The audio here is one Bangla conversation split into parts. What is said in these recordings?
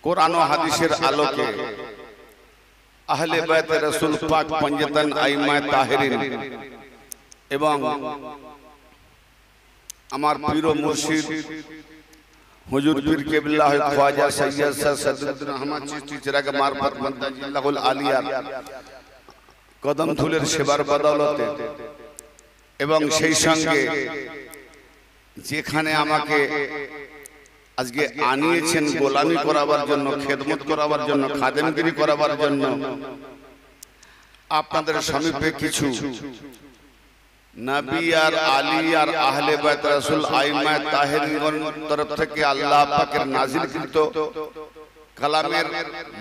কোরআন ও হাদিসের আলোকে আহলে বাইত রাসূল পাক পঞ্জতন আইমা তাহেরিন এবং আমার পীর ও মুর্শিদ হুজুর পীর কেবলা খ্বাজা সৈয়দ সাদুদ্দিন আহমদ চিশতি চিরাগ মারফত মন্দাজিল্লাহুল আলিয়া কদম ধুলের সেবার বদৌলতে এবং সেই সঙ্গে যেখানে আমাকে আজকে আনিয়েছেন গোলামি করাবার জন্য, খেদমত করাবার জন্য, খাদেমগিরি করাবার জন্য, আপনাদের সমীপে কিছু নবী আর আলী আর আহলে বাইত রাসূল আইমা তাহেরিন তরফ থেকে আল্লাহ পাকের নাজিলকৃত কালামের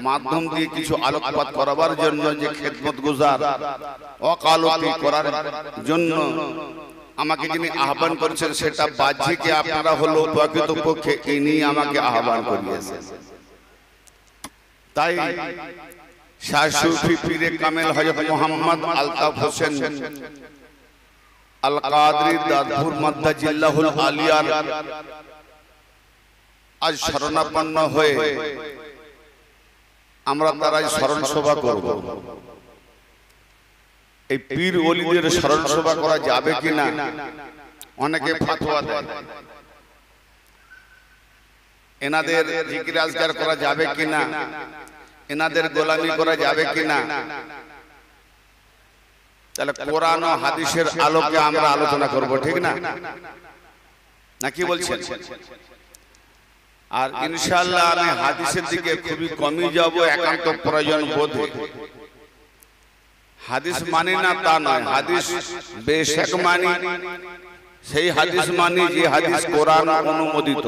মাধ্যম দিয়ে কিছু আলোকপাত করাবার জন্য যে খেদমত গুজার ওকালতি করার জন্য আমাকে যিনি আহ্বান করেছেন, সেটা বাহ্যিকে আপনারা হলো, প্রকৃতপক্ষে ইনি আমাকে আহ্বান করিয়েছেন। তাই শাহ সুফি পীরে কামেল হযরত মুহাম্মদ আলতাফ হোসেন আল কাদরি দাদপুর মাদ্দাজিল্লাহুল আলিয়ার আজ শরণাপন্ন হয়ে আমরা তারাই স্মরণ সভা করব। এই পীর ওলিদের স্মরণ সভা করা যাবে কিনা অনেকে ফতোয়া দেয়, এনাদের জিকির আজকার করা যাবে কিনা, এনাদের গোলামি করা যাবে কিনা। তাহলে কোরআন ও হাদিসের আলোকে আমরা আলোচনা করব, ঠিক না? নাকি বলছেন? আর ইনশাআল্লাহ আমি হাদিসের দিকে খুবই কমই যাব, একান্ত প্রয়োজন বোধে। হাদিস মানি না তা নয়, হাদিস বেশক মানি, সেই হাদিস মানি যে হাদিস কোরআন অনুমোদিত,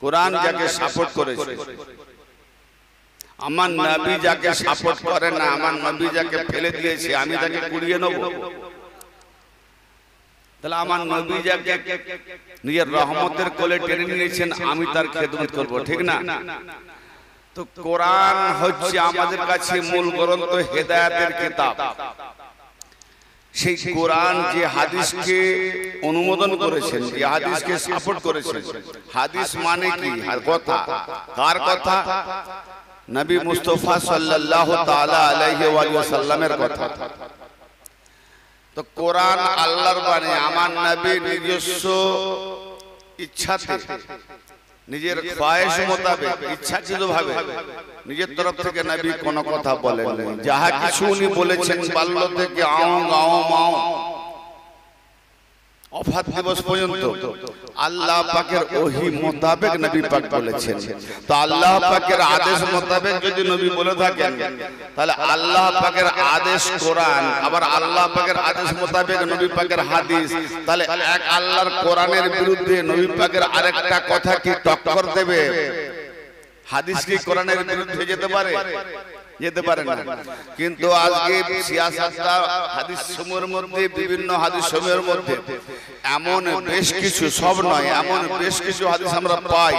কোরআন যাকে সাপোর্ট করেছে। আমার নবী যাকে সাপোর্ট করে না, আমার নবী যাকে ফেলে দিয়েছে, আমি তাকে কুড়িয়ে নেব? তাহলে আমার নবী যাকে নিজের রহমতের কোলে টেনে নিয়েছেন, আমি তার খেদমত করব, ঠিক না? তো কোরআন হচ্ছে আমাদের কাছে মূল গ্রন্থ, হেদায়েতের কিতাব। সেই কোরআন যে হাদিসকে অনুমোদন করেছেন, যে হাদিসকে সাপোর্ট করেছেন, হাদিস মানে কি? আর কথা কার কথা? নবী মুস্তাফা সাল্লাল্লাহু তাআলা আলাইহি ওয়া সাল্লামের কথা। তো কোরআন আল্লাহর বাণী, আমার নবী নিজস্ব ইচ্ছাতে, নিজের খোয়াইশ মোতাবেক, ইচ্ছাকৃতভাবে নিজের তরফ থেকে নবী কোনো কথা বলেন নাই। যাহা কিছু উনি বলেছেন বাল্য থেকে আও গাও মাও অফাত দিবস পর্যন্ত আল্লাহ পাকের ওহী মোতাবেক নবী পাক বলেছেন। তো আল্লাহ পাকের আদেশ মোতাবেক যদি নবী বলে থাকেন, তাহলে আল্লাহ পাকের আদেশ কোরআন, আবার আল্লাহ পাকের আদেশ মোতাবেক নবী পাকের হাদিস, তাহলে এক আল্লাহর কোরআনের বিরুদ্ধে নবী পাকের আরেকটা কথা কি টক্কর দেবে? হাদিস কি কোরআনের বিরুদ্ধে যেতে পারে? যেতে পারে না। কিন্তু আজকে সিয়াসাতটা হাদিস সমূহের মধ্যে, বিভিন্ন হাদিস সমূহের মধ্যে এমন বেশ কিছু, সব নয়, এমন বেশ কিছু হাদিস আমরা পাই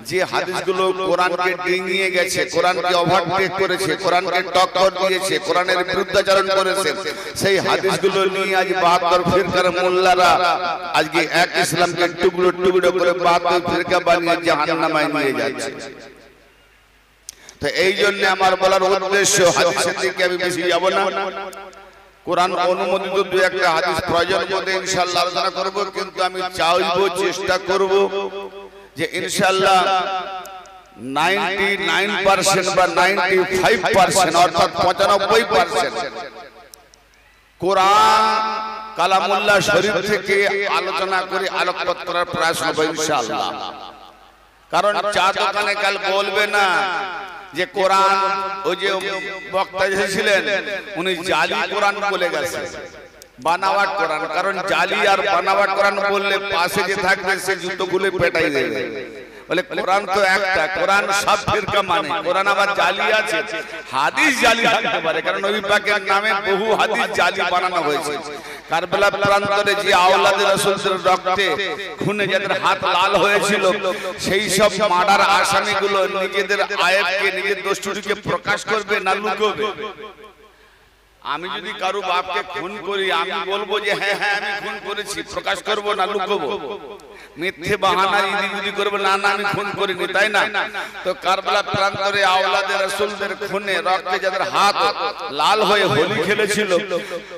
যে হাদিসগুলো কোরআনকে ডিঙিয়ে গেছে, কোরআনকে ওভারটেক করেছে, কোরআনকে টক্কর দিয়েছে, কোরআনের বিরুদ্ধাচরণ করেছে। সেই হাদিসগুলো নিয়ে আজ 72 ফিরকার মোল্লারা আজকে এক ইসলামকে টুকরো টুকরো করে 72 ফিরকা বানিয়ে জাহান্নামে নিয়ে যাচ্ছে। তো এই জন্য আমার বলার উদ্দেশ্য, হাদিসের দিকে আমি বেশি যাব না। কোরআন অনুমোদিত দু একটা হাদিস প্রয়োজন মধ্যে ইনশাআল্লাহ আলোচনা করব, কিন্তু আমি চাইবো, চেষ্টা করব যে ইনশাআল্লাহ 99% বা 95% অর্থাৎ 95% কোরআন কালামুল্লাহ শরীফ থেকে আলোচনা করে আলোকপাত করার প্রয়াস হবে ইনশাআল্লাহ। কারণ চা দোকানে কাল বলবে না যে কোরআন, ওই যে বক্তা এসেছিলেন উনি জালি কোরআন বলে গেছেন, বানাওয়াট কোরআন। কারণ জালি আর বানাওয়াট কোরআন বললে পাশে যে থাকবে সে জুতো খুলে পেটাই দেবে। বলে কোরআন তো একটা, কোরআন সব ফিরকা মানে, কোরআন আবার জালি আছে, হাদিস জালি থাকতে পারে। কারণ নবী পাকের নামে বহু হাদিস জালি বানানো হয়েছে। কারবালা প্রান্তরে যে আওলাদে রাসূলের রক্তে খুনে যাদের হাত লাল হয়েছিল, সেই সব মার্ডার আসামিগুলো নিজেদের আয়েবকে, নিজের দোষটুটিকে প্রকাশ করবে না লুকোবে? আমি যদি কারো বাপকে খুন করি, আমি বলবো যে হ্যাঁ হ্যাঁ আমি খুন করেছি, প্রকাশ করব না লুকোবো? মিথ্যে বাহানা ইদিগুদি করবে, না না আমি খুন করিনি, তাই না? তো কারবালা প্রান্তরে আওলাদে রাসূলদের খুনে রক্তে যাদের হাত লাল হয়ে হোলি খেলেছিল,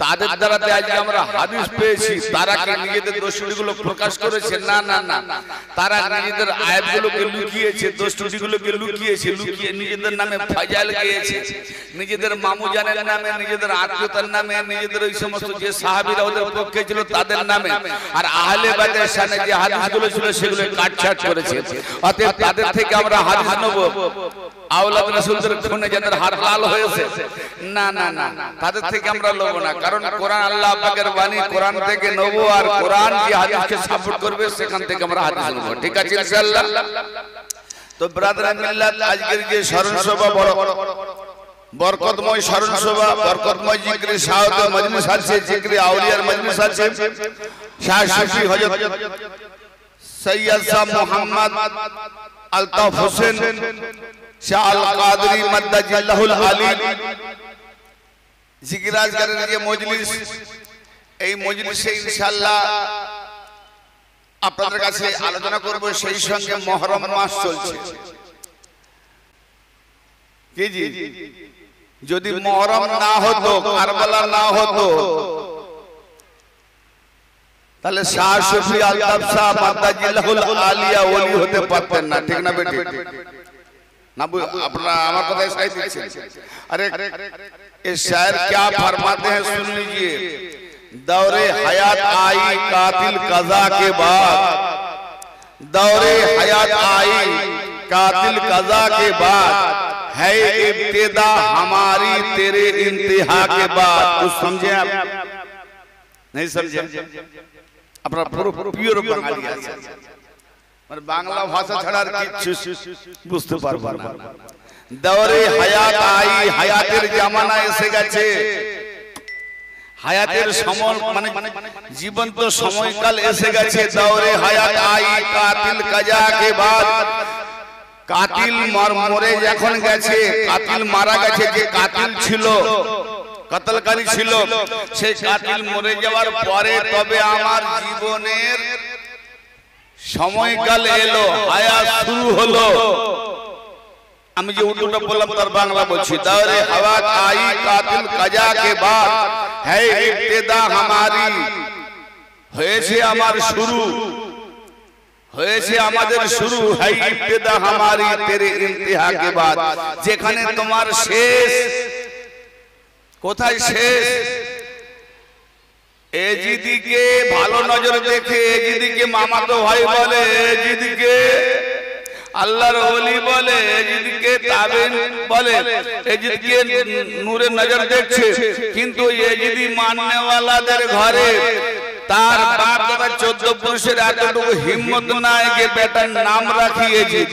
তাদের দ্বারাতে আজকে আমরা হাদিস পেয়েছি। তারা কি নিজেদের দোষগুলো প্রকাশ করেছে? না না না, তারা নিজেদের আয়াতগুলোকে লুকিয়েছে, দোষগুলোকে লুকিয়েছে, লুকিয়ে নিজেদের নামে ফাজাইল গিয়েছে, নিজেদের মামু জানের নামে, নিজেদের আত্মীয়তার নামে, নিজেদের ওই সমস্ত যে সাহাবীরা ওদের পক্ষে ছিল তাদের নামে, আর আহলে বায়তের শানে যে হাদিসগুলো ছিল সেগুলো কাটছাট করেছে। অতএব তাদের থেকে আমরা হাদিস নেব আওলাদ রাসূলদের খুনে যাদের হাত লাল হয়েছে, না না না, তাদের থেকে আমরা নেব না। কারণ কোরআন আল্লাহ পাকের বাণী, কোরআন থেকে নেব, আর কোরআন যে হাদিসকে সাপোর্ট করবে সেখান থেকে আমরা হাদিস নেব। ঠিক আছে ইনশাআল্লাহ? তো ব্রাদার মিল্লাত, আজকের যে স্মরণ সভা বড় বরকতময় স্মরণ সভা, বরকতময় জিকরে শাহাদাত মজলিস আছে, জিকরে আউলিয়ার মজলিস আছে। শাহ সুফি হযরত সৈয়দ শাহ মোহাম্মদ আলতাফ হোসেন শাহ আল কাদরি মাদ্দাজিল্লাহুল আলী জিকির আজকারের যে মজলিস, এই মজলিসে ইনশাআল্লাহ আপনাদের কাছে আলোচনা করব। সেই সঙ্গে মুহররম মাস চলছে। কি জি, যদি মুহররম না হতো, কারবালা না হতো, তাহলে শাহ সুফি আলতাফ শাহ মাদ্দাজিল্লাহুল আলিয়া ওলি হতে পারতেন না। ঠিক না বেটি? ना अपना हमारे को ऐसा ही दीजिए। अरे इस शायर क्या फरमाते हैं सुन लीजिए। दौरे हयात आई कातिल कज़ा के बाद, दौरे हयात आई कातिल कज़ा के बाद, है इब्तिदा हमारी तेरे इंतहा के बाद। कुछ समझे आप? नहीं समझे? अपना प्योर बंगाली আছে, মানে বাংলা ভাষা ছাড়া আর কিছু বুঝতে পারবো না। দৌরে হায়াত আই, হায়াতের জামানা এসে গেছে, হায়াতের সময় মানে জীবন্ত সময়কাল এসে গেছে। দৌরে হায়াত আই কাতিল কাজা কে বাদ, কাতিল মরে যখন গেছে, কাতিল মারা গেছে, যে কাতিল ছিল, কতলকারী ছিল, সেই কাতিল মরে যাওয়ার পরে তবে আমার জীবনের সময়কাল এলো, হায়াত শুরু হলো। আমি যে উর্দুটা বললাম তার বাংলা বলছি। দৌরে হায়াত আই কাতিল কাজা কে বাদ, है इब्तिदा हमारी, হয়েছে আমার শুরু, হয়েছে আমাদের শুরু, है इब्तिदा हमारी तेरे इंतहा के बाद। যেখানে তোমার শেষ, কোথায় শেষ? এজিদিকে ভালো নজর দেখে, এজিদিকে মামাতো ভাই বলে, এজিদিকে আল্লাহর ওলি বলে, এজিদিকে তাবেন বলে, এজিদিকে নূরে নজর দেখছে, কিন্তু এজিদি মাননেওয়ালাদের ঘরে তার বাপ দাদা 14 পুরুষের এতটুকু হিম্মত নাই যে বেটার নাম রাখি এজিদ,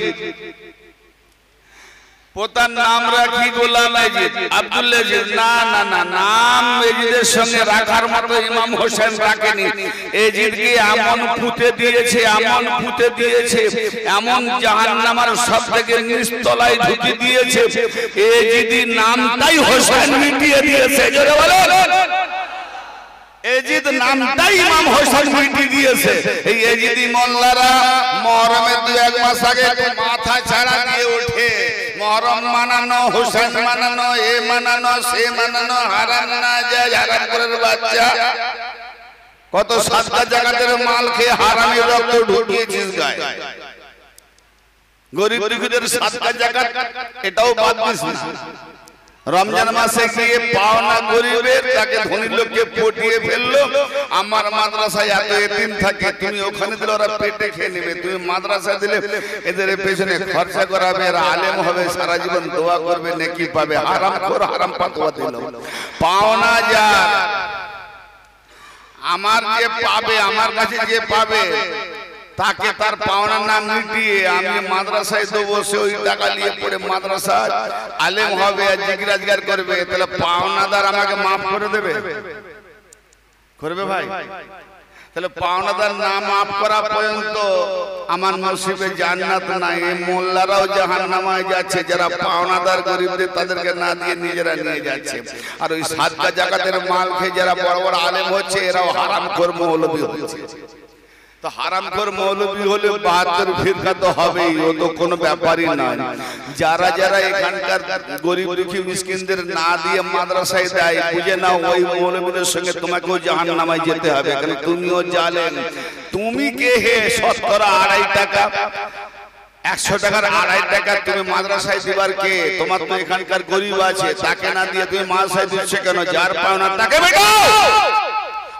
পোতার নাম রাখি গোলাম এজিদ, আব্দুল এজিদ। না না না, নাম এজিদের সঙ্গে রাখার মতো ইমাম হোসেন রাখেনি। এজিদকে এমন পুঁতে দিয়েছে, এমন পুঁতে দিয়েছে, এমন জাহান্নামের সবথেকে নিচতলায় ঢুকিয়ে দিয়েছে, এজিদি নামটাই হোসেন মিটিয়ে দিয়েছে। জোরে বলেন, এজিদ নামটাই ইমাম হোসেন মিটিয়ে দিয়েছে। এই এজিদি মোল্লারা মুহররমের 2-1 মাস আগে মাথা ছাড়া দিয়ে ওঠে, মুহররম মানানো, হোসেন মানানো, এ মানানো, সে মানানো, হারাম না যায়, হারাম করার বাচ্চা। কত সাতটা জাকাতের মাল খেয়ে হারামি রক্ত ঢুকিয়েছিস গায়ে। গরিব দুঃখীদের সাতটা জাকাত এটাও বাদ দিস না। রমজান মাসে গিয়ে পাওনা গরিবের, তাকে ধনী লোককে পটিয়ে ফেললো। আমার মাদ্রাসায় এত এতিম থাকে, তুমি ওখানে দিলে ওরা পেটে খেয়ে নেবে, তুমি মাদ্রাসা দিলে এদের পেছনে খরচা করাবে, এরা আলেম হবে, সারা জীবন দোয়া করবে, নেকি পাবে। হারাম খোর, হারাম পাতোয়া দিল। পাওনা যা আমার যে পাবে, আমার কাছে যে পাবে, তাকে তার পাওনা না মিটিয়ে আমি মাদ্রাসায় দেবো, সে ওই টাকা নিয়ে পড়ে মাদ্রাসা আলেম হবে, জিকির আজগার করবে, তাহলে পাওনাদার আমাকে মাফ করে দেবে? করবে ভাই? তাহলে পাওনাদার না মাফ করা পর্যন্ত আমার নসিবে জান্নাত নাই। এই মোল্লারাও জাহান্নামায় যাচ্ছে, যারা পাওনাদার গরিবদের তাদেরকে না দিয়ে নিজেরা নিয়ে যাচ্ছে। আর ওই সাদকা জাকাতের মাল খেয়ে যারা বড় বড় আলেম হচ্ছে, এরাও হারাম কর্ম মৌলবি হচ্ছে। তো হারামখোর মৌলবী হলে 72 ফিরকা তো হবেই, ও তো কোনো ব্যাপারই নয়। যারা যারা এখানকার গরিব দুঃখী মিসকিনদের না দিয়ে মাদ্রাসায় দেয়, বুঝে নাও ওই মৌলবীদের সঙ্গে তোমাকেও জাহান্নামায় যেতে হবে, কারণ তুমিও জালেম। তুমি কে হে? শতকরা 2.5 টাকা 100 টাকার 2.5 টাকা তুমি মাদ্রাসায় দিবার কে? তোমার তো এখানকার গরিব আছে, তাকে না দিয়ে তুমি মাদ্রাসায় দিচ্ছ কেন? যার পাওনা তাকে বেটাও,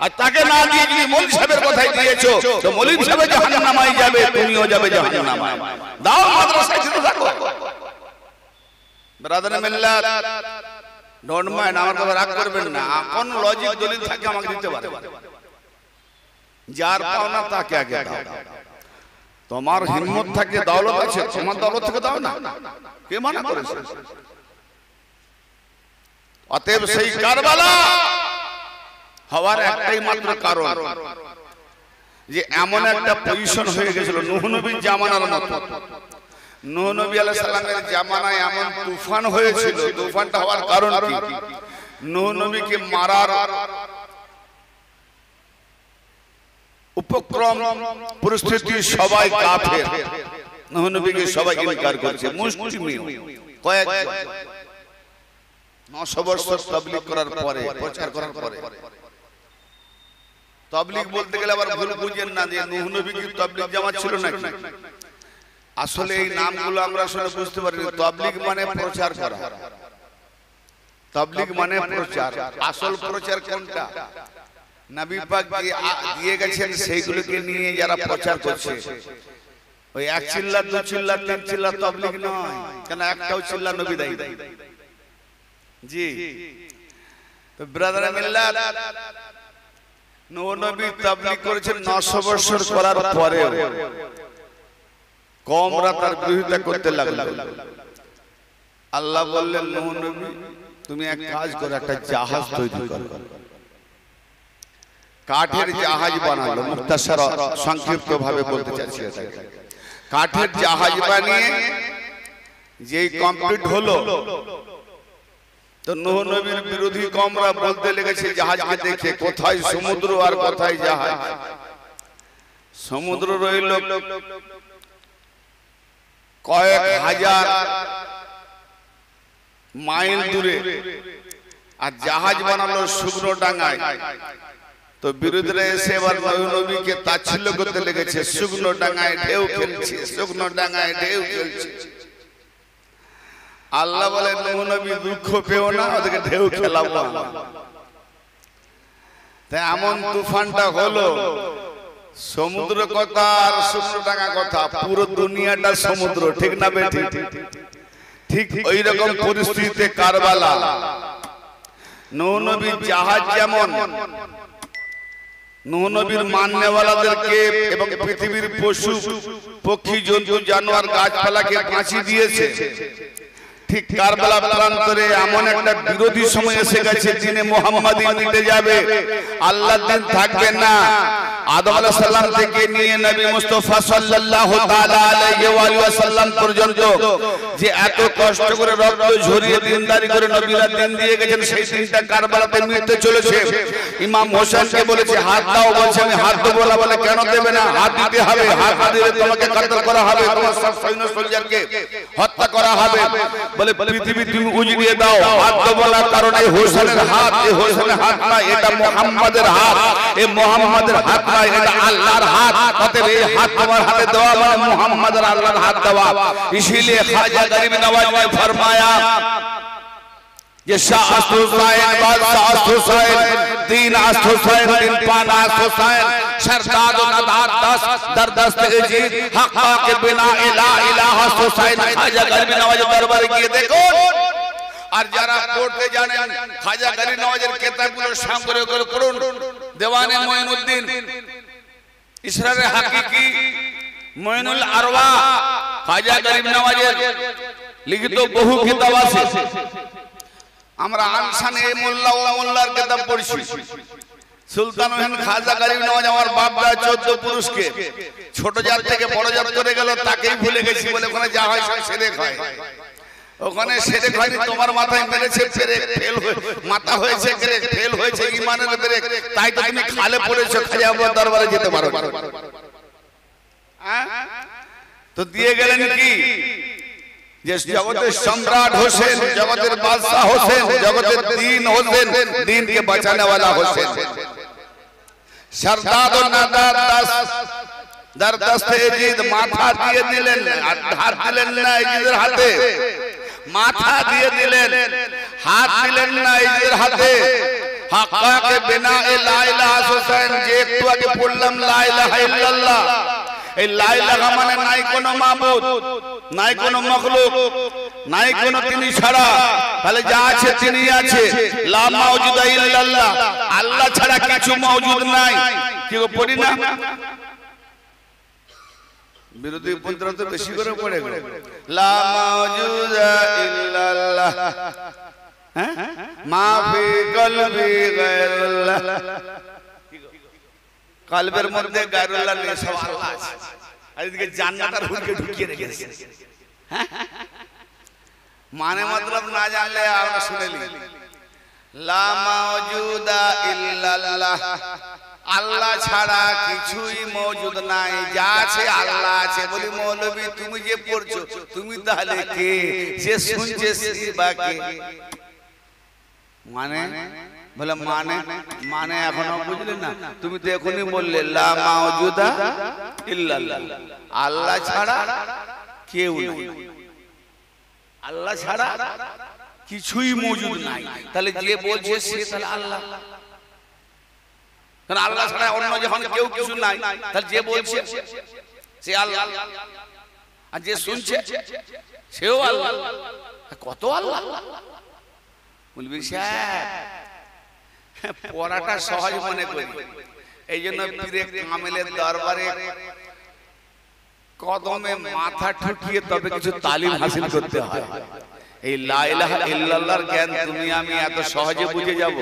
আর তাকে না দিয়ে তুমি মৌলভী সাহেবের কথাই দিয়েছো, তো মৌলভী সাহেব জাহান্নামায় যাবে, তুমিও যাবে জাহান্নামায়। দাও মাদ্রাসায় যেতে থাকো। ব্রাদার মিল্লাত, ডোন্ট মাইন্ড, আমার কথা রাগ করবেন না। কোন লজিক দলিল থাকে আমাকে দিতে পারে। যার পাওনা তাকে আগে দাও। তোমার হিম্মত থাকে, দৌলত আছে, তোমার দৌলত থেকে দাও না, কে মানা করেছে? অতএব সেই কারবালা হওয়ার একটাই মাত্র কারণ, যে এমন একটা পজিশন হয়ে গেছিল নূহ নবীর জামানার মতো। নূহ নবী আলাইহিস সালামের জামানায় এমন তুফান হয়েছিল। তুফানটা হওয়ার কারণ কি? নূহ নবীকে মারার উপক্রম পরিস্থিতি, সবাই কাফের, নূহ নবীকে সবাই ইনকার করছে। মুসলিম কয়েক 900 বছর তাবলীগ করার পরে, প্রচার করার পরে, তাবলীগ বলতে গেলে আবার ভুল বুঝেন না যে নূহ নবী কি তাবলীগ জামাত ছিল নাকি। আসলে এই নামগুলো আমরা আসলে বুঝতে পারিনি। তাবলীগ মানে প্রচার করা, তাবলীগ মানে প্রচার। আসল প্রচার কোনটা? নবী পাক দিয়ে গেছেন সেইগুলোকে নিয়ে যারা প্রচার করছে। ওই 1 চিল্লা 2 চিল্লা 3 চিল্লা তাবলীগ নয়, কেন একটাও চিল্লা নবী দেয় জি। তো ব্রাদার মিল্লাত, নূহ নবী তাবলীগ করেছেন 900 বছর করার পরে কওমরা তার বিরোধিতা করতে লাগলো। আল্লাহ বললেন, নূহ নবী তুমি এক কাজ করো, একটা জাহাজ তৈরি করো। কাঠের জাহাজ বানালো। মুখতাসার সংক্ষিপ্ত ভাবে বলতে চাচ্ছি এটাকে। কাঠের জাহাজ বানিয়ে যেই কমপ্লিট হলো, তো নূহ নবীর বিরোধী কওমরা বলতে লেগেছে জাহাজকে দেখে, কোথায় সমুদ্র আর কোথায় জাহাজ। সমুদ্র রইল কয়েক হাজার মাইল দূরে, আর জাহাজ বানালো শুকনো ডাঙায়। তো বিরোধীরা এসে এবার নূহ নবীকে তাচ্ছিল্য করতে লেগেছে, শুকনো ডাঙায় ঢেউ খেলছে, শুকনো ডাঙায় ঢেউ খেলছে। আল্লাহ বলে, নূহ নবী দুঃখ পেও না, ওদেরকে ঢেউ খেলাবো। তাই এমন তুফানটা হলো, সমুদ্র কথা আর শুকনো ডাঙা কথা, পুরো দুনিয়াটা সমুদ্র, ঠিক না বেঠিক? ঠিক ওই রকম পরিস্থিতিতে কারবালা। নূহ নবীর জাহাজ যেমন নূহ নবীর মাননেওয়ালাদেরকে এবং পৃথিবীর পশু পক্ষী জন্তু জানোয়ার গাছপালাকে ফাঁসি দিয়েছে, ঠিক কারবালা প্রান্তরে এমন একটা বিরোধী সময় এসে গেছে, দিনে মুহাম্মাদি মিটে যাবে, আল্লাহর দিন থাকবে না। আদম আলাইহিস সালাম থেকে নিয়ে নবী মুস্তাফা সাল্লাল্লাহু তাআলা আলাইহি ওয়া সাল্লাম পর্যন্ত যে এত কষ্ট করে রক্ত ঝরিয়ে দিনদারি করে নবীরা দিন দিয়ে গেছেন, সেই দিনটা কারবালাতে মিটতে চলেছে। ইমাম হোসেনকে বলেছে হাত দাও, বলছে আমি হাত দেবো না। বলে কেন দেবে না? হাত দিতে হবে, হাত না দিলে তোমাকে কতল করা হবে, তোমার সব সৈন্য সোলজারকে হত্যা করা হবে। বলে পৃথিবী তুমি উজিয়ে দাও, হাত দেবো না, কারণ এই হোসেনের হাত, এই হোসেনের হাত না, এটা মুহাম্মাদের হাত, এই মুহাম্মাদের হাত না, এটা আল্লাহর হাত। অতএব এই হাত তোমার হাতে দেওয়া মানে মুহাম্মাদের আল্লাহর হাত দেওয়া। इसीलिए ख्वाजा गरीब नवाज ने फरमाया ये शाह हुसैन बादशाह हुसैन तीन हुसैन तीन पाना हुसैन शरदाद नदाद दस दर दस्त अजीज हक़ के बिना इला इलाहा हुसैन। ख्वाजा गरीब नवाज दरबार गিয়ে দেখো, আর যারা পড়তে জানেন খ্বাজা গরিব নওয়াজের কিতাবগুলো সংগ্রহ করে পড়ুন। দেওয়ানে মঈনুদ্দিন, ইসরারে হাকিকি, মঈনুল আরওয়া, খ্বাজা গরিব নওয়াজের লিখিত বহু কিতাব আছে। আমরা আনসানে মোল্লা ও মোল্লার কিতাব পড়ছি। সুলতান ওহীন খ্বাজা গরিব নওয়াজ আমার বাপ দা 14 পুরুষকে ছোট জাত থেকে বড় জাত করে গেল, তাকেই ভুলে গেছি বলে ওখানে যা হয় সব সেরেক হয়। ওখানে সেরেক হয়নি, তোমার মাথায় মেরেছে পেরেক, ফেল হয়ে মাথা হয়েছে ফেল হয়েছে ইমানের পেরেক, তাই তো তুমি খালে পড়েছো, খাজা বাবার দরবারে যেতে পারো। তো দিয়ে গেলেন কি যে জগতের সম্রাট হোসেন, জগতের বাদশাহ হোসেন, জগতের দ্বীন হোসেন, দ্বীনকে বাঁচাने वाला হোসেন। सरदार नादार दरदस्ते यजीद माथा দিয়ে দিলেন, হাত দিলেন না यजीদের হাতে, মাথা দিয়ে দিলেন, হাত দিলেন না यजीদের হাতে। হাক্কা কে বিনা লা ইলাহা হোসেন, যে একটু আগে পড়লাম লা ইলাহা ইল্লাল্লাহ, এই লা ইলাহা মানে নাই কোনো মাবুদ, নাই কোনো মখলুক, নাই কোনো তিনি ছাড়া, তাহলে যা আছে তিনি আছে। লা মাওজুদা ইল্লাল্লাহ, আল্লাহ ছাড়া কিছু মওজুদ নাই। কি পড়ি না? বিরোধী পন্থা তো বেশি করে পড়ে গো, লা মাওজুদা ইল্লাল্লাহ, হ্যাঁ, মা ফি কলবি গায়রুল্লাহ, কলবের মধ্যে গায়রুল্লাহ নেই, সব আল্লাহ আছে। আর এদিকে জান্নাতের হুলকে ঢুকিয়ে রেখেছে। মানে মতলব না জানলে আমরা শুনেলি, লা মাওজুদা ইল্লাল্লাহ, আল্লাহ ছাড়া কিছুই মওজুদ নাই, যা আছে আল্লাহ আছে। বলি মৌলবী তুমি যে পড়ছো তুমি তাহলে কে? যে শুনছে সে বা কে? মানে বলে মানে মানে এখনো বুঝলে না? তুমি তো এখনই বললে লা মাওজুদা ইল্লাল্লাহ, আল্লাহ ছাড়া কেউ নাই, আল্লাহ ছাড়া কিছুই মওজুদ নাই। তাহলে যে বলছে সে তাহলে আল্লাহ, কারণ আল্লাহ ছাড়া অন্য যখন কেউ কিছু নাই, তাহলে যে বলছে সে আল্লাহ, আর যে শুনছে সেও আল্লাহ। কত আল্লাহ বলবি সাহেব, পড়াটা সহজ মনে করি, এই জন্য পীরে কামেলের দরবারে কদমে মাথা ঠুকিয়ে তবে কিছু তালিম হাসিল করতে হয়। এই লা ইলাহা ইল্লাল্লাহর জ্ঞান তুমি আমি এত সহজে বুঝে যাব?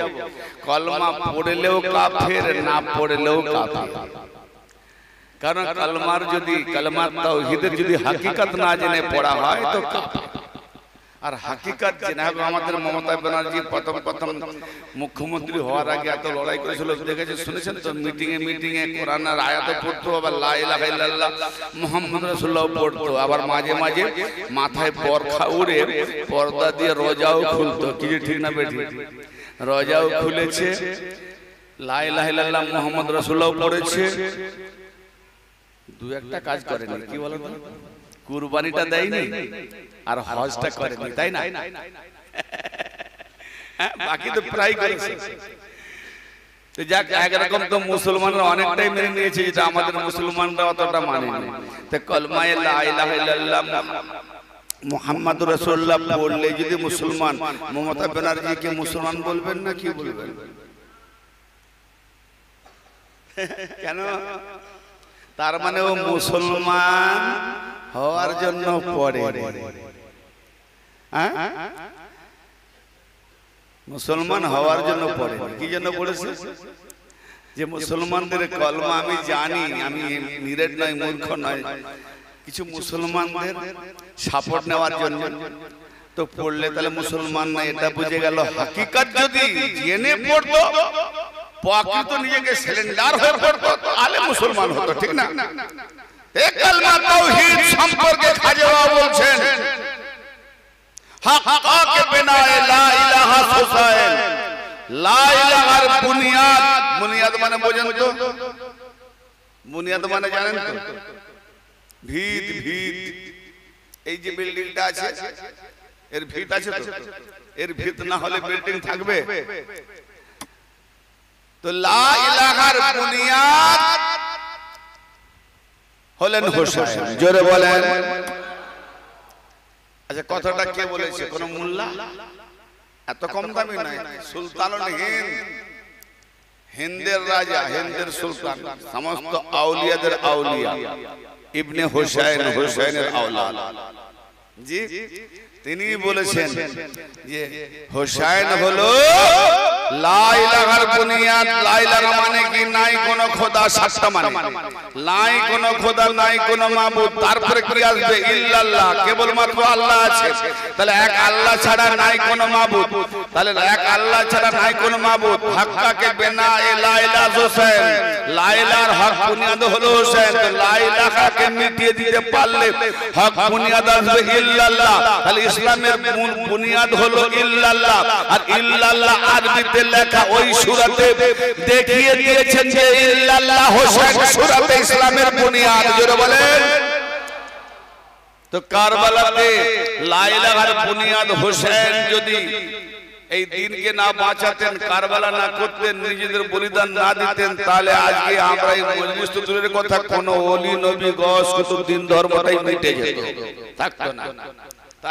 কলমা পড়লেও কাফের, না পড়লেও কাফের। কারণ কলমার যদি কলমার তাওহীদের যদি হাকিকত না জেনে পড়া হয় তো কাফের। আর হাকিকত জেনে হবে। আমাদের মমতা ব্যানার্জি প্রথম মুখ্যমন্ত্রী হওয়ার আগে এত লড়াই করেছিল, দেখেছে শুনেছেন তো? মিটিং এ কোরআনের আয়াত পড়তো, আবার লা ইলাহা ইল্লাল্লাহ মুহাম্মদ রাসূলুল্লাহ পড়তো, আবার মাঝে মাঝে মাথায় বরখা উড়ে পর্দা দিয়ে রোজাও খুলতো। কি ঠিক না বেঠিক? রোজাও খুলেছে, লা ইলাহা ইল্লাল্লাহ মুহাম্মদ রাসূলুল্লাহ পড়েছে, দু একটা কাজ করেনি। কি বলো তো? কুরবানিটা দেয়নি আর হজটা করেনি, তাই না? বাকি তো প্রায় করেছে। তো যাক, একরকম তো মুসলমানরা অনেকটাই মেনে নিয়েছে, যেটা আমাদের মুসলমানরা অতটা মানেনি। তো কলমায়ে লা ইলাহা ইল্লাল্লাহ মুহাম্মাদুর রাসূলুল্লাহ পড়লে যদি মুসলমান, মমতা ব্যানার্জিকে মুসলমান বলবেন না কি বলবেন? কেন? তার মানে ও মুসলমান হওয়ার জন্য পড়ে। মুসলমান হওয়ার জন্য পড়ে। কি জন্য পড়েছে? যে মুসলমানদের কলমা আমি জানি, আমি নিরেট নয়, মূর্খ নয়, কিছু মুসলমানদের সাপোর্ট নেওয়ার জন্য তো পড়লে তাহলে মুসলমান না এটা বুঝে গেল। হাকিকত যদি জেনে পড়তো, প্রকৃত নিজেকে সিলিন্ডার হয়ে পড়তো, তাহলে মুসলমান হতো, ঠিক না? এক কালমা তাওহীদ সম্পর্কে খাজা বাবা বলছেন, হাক্কা কে বিনা লা ইলাহা হোসেন, লা ইলাহার বুনিয়াদ, বুনিয়াদ মানে বোঝেন তো? বুনিয়াদ মানে জানেন তো? ভিত, ভিত। এই যে বিল্ডিংটা আছে এর ভিত আছে তো? এর ভিত না হলে বিল্ডিং থাকবে? তো লা ইলাহার বুনিয়াদ হলেন হোসেন। জোরে বলেন। আচ্ছা, কথাটা কে বলেছে? কোন মোল্লা? এত কম দামি নাই, সুলতানুল হিন্দ, হিন্দের রাজা, হিন্দের সুলতান, সমস্ত আউলিয়াদের আউলিয়া, ইবনে হোসেন, হোসেনের আওলাদ। জি তিনি বলেছেন যে হোসেন হলো লা ইলাহার বুনিয়াদ। লা ইলাহা মানে কি নাই কোন খোদা, সাতটা মানে নাই কোন খোদা, নাই কোন মাবুদ। তারপরে কি আসবে? ইল্লাল্লাহ, কেবলমাত্র আল্লাহ আছে। তাহলে এক আল্লাহ ছাড়া নাই কোন মাবুদ, তাহলে এক আল্লাহ ছাড়া নাই কোন মাবুদ। হক্কাকে বিনা লা ইলাহা হোসেন, লা ইলাহার হক বুনিয়াদ হলো হোসেন। তো লা ইলাহাকে মিটিয়ে দিতে পারলে হক বুনিয়াদ আসবে ইল্লাল্লাহ। তাহলে ইসলামের মূল বুনিয়াদ হলো ইল্লাল্লাহ। আর ইল্লাল্লাহ আরবিতে লেখা ওই সূরাতে দেখিয়ে দিয়েছেন যে ইল্লাল্লাহ হোসেন সূরাতে ইসলামের বুনিয়াদ। জোরে বলেন। তো কারবালাতে লা ইলাহার বুনিয়াদ হোসেন যদি এই দিনকে না বাঁচাতেন, কারবালা না করতেন, নিজেদের বলিদান না দিতেন, তাহলে আজকে আমরা এই মজলিস তো দূরের কথা কোন ওলি নবী গস কুতুব দিন ধর্মটাই মিটে যেত, থাকতো না।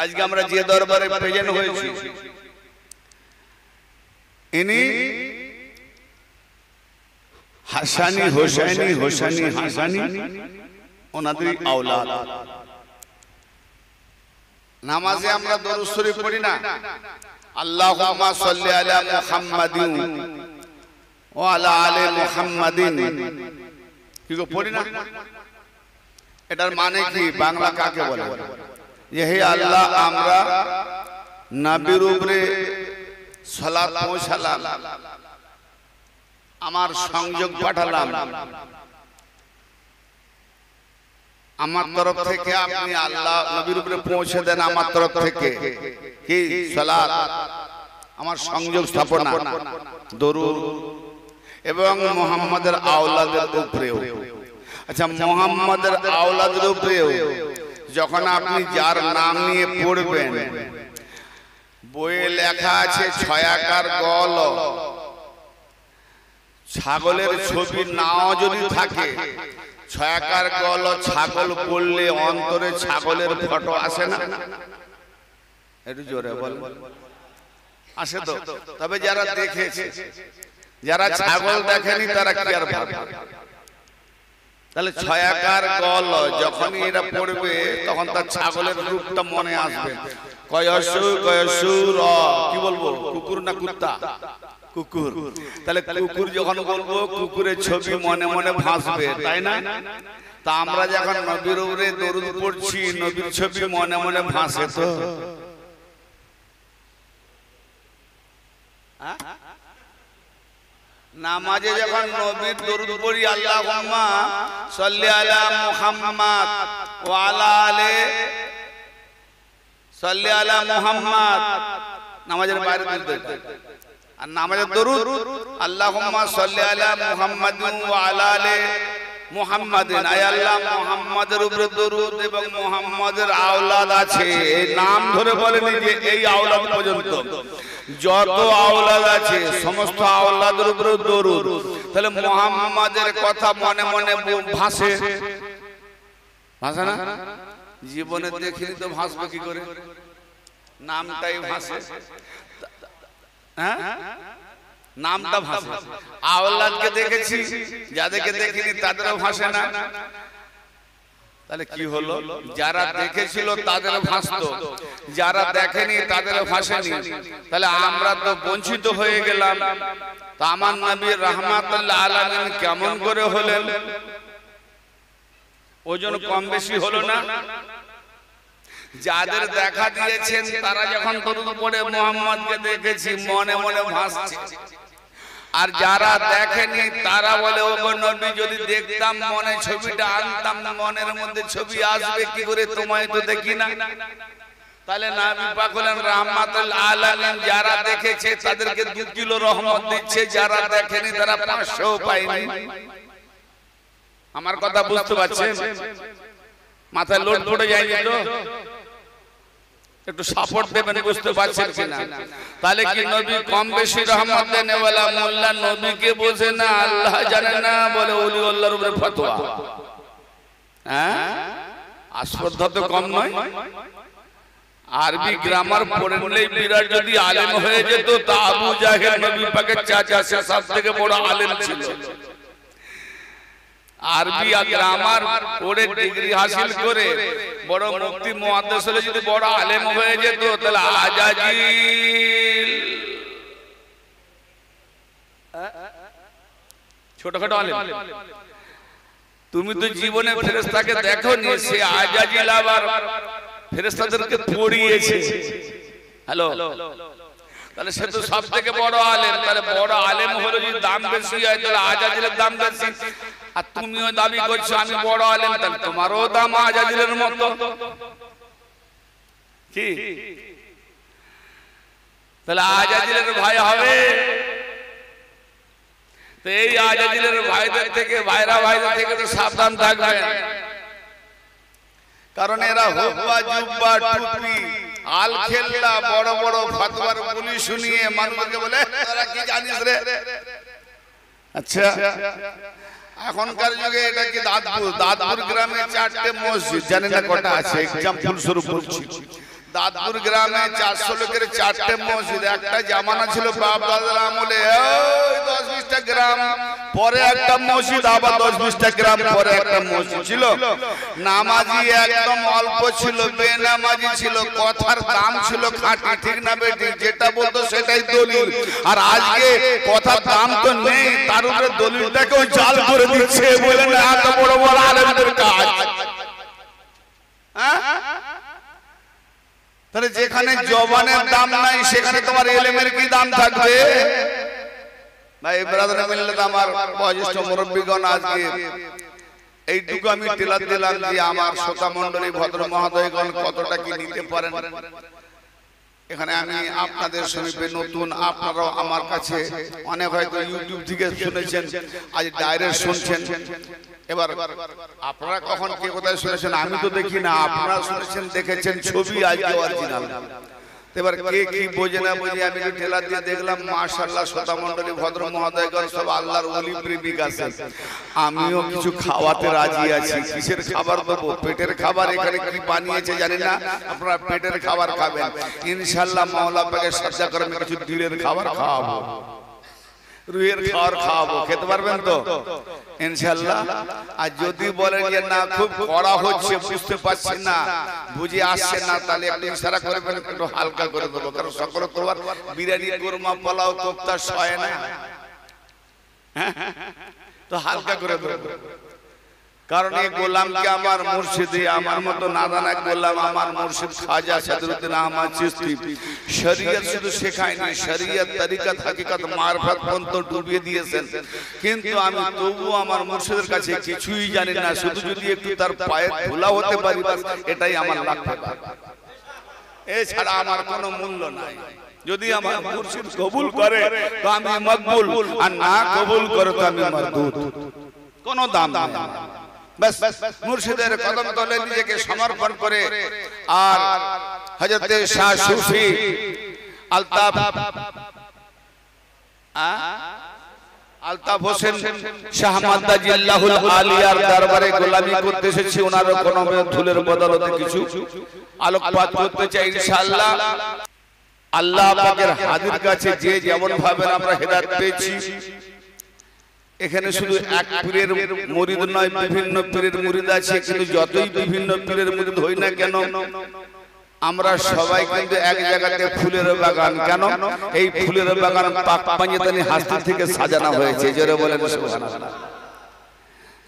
আজকে আমরা যে দরবারে প্রেজেন্ট হয়েছি ইনি হাসানি হোসেনি, হোসেনি হাসানি ওনাদের আওলাদ। নামাজে আমরা দরুদ শরীফ পড়ি না, আল্লাহুম্মা সাল্লি আলা মুহাম্মাদিন ওয়া আলা আলি মুহাম্মাদিন, কি গো পড়ি না? এটার মানে কি? বাংলা কাকে বলে? যে হে আল্লাহ, আমরা নবীর উপরে সালাত পৌঁছালাম, আমার সংযোগ পাঠালাম, আমার তরফ থেকে আপনি আল্লাহ নবীর উপরে পৌঁছে দেন। আমার তরফ থেকে কি সালাত, আমার সংযোগ স্থাপনা, দরুদ এবং মুহাম্মাদের আওলাদের উপরেও। আচ্ছা, মুহাম্মাদের আওলাদের উপরেও যখন আপনি যার নাম নিয়ে পড়বেন, বইয়ে লেখা আছে ছয়াকার গল, ছাগলের ছবি নাও যদি থাকে, ছয়াকার গল ছাগল পড়লে অন্তরে ছাগলের ফটো আসে না? একটু জোরে বল। আসে তো? তবে যারা দেখেছে, যারা ছাগল দেখেনি তারা কি আর ভাবে? তাহলে ছয়াকার গল যখনই এটা পড়বে তখন তার ছাগলের রূপটা মনে আসবে। কয়সু কয়সু র, কি বলবো? কুকুর না কুত্তা? কুকুর। তাহলে কুকুর যখন বলবো, কুকুরের ছবি মনে মনে ভাসবে, তাই না? তা আমরা যখন নবীর উপরে দরুদ পড়ছি, নবীর ছবি মনে মনে ভাসে তো? নামাজে যখন নবীর দরুদ পড়ি, আল্লাহুম্মা সাল্লি আলা মুহাম্মাদ ওয়া আলা আলি সাল্লি আলা মুহাম্মাদ, নামাজের বাইরে বলতে। আর নামাজের দরুদ আল্লাহুম্মা সাল্লি আলা মুহাম্মাদিন ওয়া আলা আলি মুহাম্মাদিন, আয় আল্লাহ মুহাম্মাদের উপরে দরুদ এবং মুহাম্মাদের আওলাদ আছে, এই নাম ধরে বলেনি যে এই আওলাদ পর্যন্ত যত আওলাদ আছে সমস্ত আওলাদের উপরে দরুদ। তাহলে মুহাম্মাদের কথা মনে মনে ভাসে, ভাসে না? জীবনে দেখিনি তো ভাসবে কি করে? নামটাই ভাসে, হ্যাঁ নামটা ভাসে। আওলাদকে দেখেছি, যাদেরকে দেখিনি তাদেরও ভাসে না। তাহলে কি হলো? যারা দেখেছিল তাদের ভাসতো, যারা দেখেনি তাদের ভাসেনি। তাহলে আমরা তো বঞ্চিত হয়ে গেলাম। তা আমার নবী রাহমাতুল আলামিন কেমন করে হলেন? ওজন কম বেশি হলো না? যাদের দেখা দিয়েছেন তারা যখন দরুদ পড়ে মুহাম্মদকে দেখেছি, মনে মনে ভাসছে। আর যারা দেখেনি তারা বলে, ও নবী যদি দেখতাম, মনে ছবিটা আনতাম, মনের মধ্যে ছবি আসবে কি করে? তোমায় তো দেখি না। তাহলে নবী পাক হলেন রাহমাতুল আলামিন। যারা দেখেছে তাদেরকে 2 কিলো রহমত দিচ্ছে, যারা দেখেনি তারা 500 পায়নি। আমার কথা বুঝতে পারছেন? মাথায় লোড পড়ে যায়নি তো? একটু সাপোর্ট দেবেন, বুঝতে পারছেন কিনা? তাহলে কি নবী কম বেশি রহমত দেনে ওয়ালা মোল্লা নবীকে বোঝে না, আল্লাহ জানে না, বলে ওলি আল্লাহর উপরে ফতোয়া? হ্যাঁ, আস্পর্ধা তো কম নয়। আরবি গ্রামার পড়লেই বিরাট যদি আলেম হয়ে যেত, তা আবু জাহেল নবী পাকের চাচা, সে সব থেকে বড় আলেম ছিল। আরবি আর গ্রামার পড়ে ডিগ্রি হাসিল করে বড় মুফতি মুহাদ্দিস হলে যদি বড় আলেম হয়ে যেত তাহলে আজাজিল ছোটখাটো আলেম। তুমি তো জীবনে ফেরেশতাকে দেখোনি, সে আজাজিল আবার ফেরেশতাদেরকে পড়িয়েছে। হ্যালো, তাহলে সে তো সব থেকে বড় আলেম। তাহলে বড় আলেম হলে যদি দাম বেশি হয় তাহলে আজাজিলের দাম বেশি। আর তুমিও দাবি করছো আমি বড় আলেম, তাহলে তোমারও দাম আজাজিলের মতো কি? তাহলে আজাজিলের ভাই হবে। তো এই আজাজিলের ভাইদের থেকে ভাইদের থেকে তো সাবধান থাকবেন, কারণ এরা হুব্বা জুব্বা টুপি আল খেল্লা বড় বড় ফতোয়ার বলি শুনিয়ে মানুষকে বলে তোরা কি জানিস রে। আচ্ছা, এখনকার যুগে এটা কি দাদপুর গ্রামে 4টে মসজিদ, জানি না কটা আছে, এক্সাম্পল স্বরূপ বলছি। দাদপুর গ্রামে 400 লোকের 4টে মসজিদ। একটা জামানা ছিল বাপ দাদার আমলে 10-20টা গ্রাম পরে একটা মসজিদ, আবার 10-20টা গ্রাম পরে একটা মসজিদ ছিল। নামাজি একদম অল্প ছিল, বেনামাজি ছিল, কথার দাম ছিল খাঁটি, ঠিক না বেঠিক? যেটা বলতো সেটাই দলিল। আর আজকে কথার দাম তো নেই, তার উপরে দলিলটাকেও জাল করে দিচ্ছে, বলে না এত বড় বড় আলেমদের কাজ। তাহলে যেখানে জবানের দাম নাই সেখানে তোমার ইলমের কি দাম থাকবে? ভাই ব্রাদার মিললে আমার বয়োজ্যেষ্ঠ মুরব্বীগণ, আজকে এইটুকু আমি টেলার দিলাম যে আমার শ্রোতা মণ্ডলী ভদ্র মহোদয়গণ কতটা কি নিতে পারেন। এখানে আমি আপনাদের সমীপে নতুন, আপনারাও আমার কাছে অনেক হয়তো ইউটিউব থেকে শুনেছেন, আজ ডাইরেক্ট শুনছেন। এবার আপনারা কখন কে কোথায় শুনেছেন আমি তো দেখি না, আপনারা শুনেছেন, দেখেছেন, ছবি আজকে অরিজিনাল। এবার কে কি বোঝে না বোঝে আমি যে টেলার দিয়ে দেখলাম, মাশাআল্লাহ শ্রোতা মণ্ডলী ভদ্র মহোদয়গণ সব আল্লাহর ওলি প্রেমিক আছে। আমিও কিছু খাওয়াতে রাজি আছি। কিসের খাবার দেবো? পেটের খাবার। এখানে কি বানিয়েছে জানি না, আপনারা পেটের খাবার খাবেন ইনশাআল্লাহ। মাওলা পাকের সাজদা করে আমি কিছু দিলের খাবার খাওয়াবো, রুহের খাবার খাওয়াবো, খেতে পারবেন তো ইনশাআল্লাহ। আর যদি বলেন যে না খুব কড়া হচ্ছে, বুঝতে পারছি না, বুঝে আসছে না, তাহলে একটু ইশারা করবেন, একটু হালকা করে দেবো। কারণ সকল তোমার বিরিয়ানি, কোরমা, পোলাও, কোফতা সয় না, তো হালকা করে দেবো। কারণ এই গোলামকে আমার মুর্শিদে, আমার মতো নাদান এক গোলাম আমার মুর্শিদ খাজা সাদরুদ্দিন আহমদ চিশতি শরীয়ত শুধু শেখায়নি, শরীয়ত, তরিকত, হাকিকত, মারফত পর্যন্ত ডুবিয়ে দিয়েছেন। কিন্তু আমি তবুও আমার মুর্শিদের কাছে কিছুই জানি না, শুধু যদি একটু তার পায়ের ধুলা হতে পারি বাস, এটাই আমার লাভ। এছাড়া আমার কোনো মূল্য নাই। যদি আমার মুর্শিদ কবুল করে তো আমি মকবুল, আর না কবুল করে তো আমি মারদুদ, কোনো দাম নেই। बस मुर्शिদের কদম তলে নিজেকে সমর্পণ করে। আর হযরত শাহ সুফি আলতাফ আলতাফ হোসেন শাহ মাদাজিল্লাহুল আলিয়ার দরবারে গোলামি করতে এসেছি। ওনার কোনো ধুলের বদলতে কিছু আলোকপাত করতে চাই ইনশাআল্লাহ। আল্লাহ পাকের হাদির কাছে যে যেমন ভাবে আমরা হেদায়েত পেয়েছি, এখানে শুধু এক পীরের মুরিদ নয়, বিভিন্ন পীরের মুরিদ আছে। কিন্তু যতই বিভিন্ন পীরের মুরিদ হই না কেন, আমরা সবাই কিন্তু এক জায়গাতে ফুলের বাগান। কেন? এই ফুলের বাগান পাক পাঞ্জাতানি হাস্তি থেকে সাজানো হয়েছে, জোরে বলেন সুবহানাল্লাহ।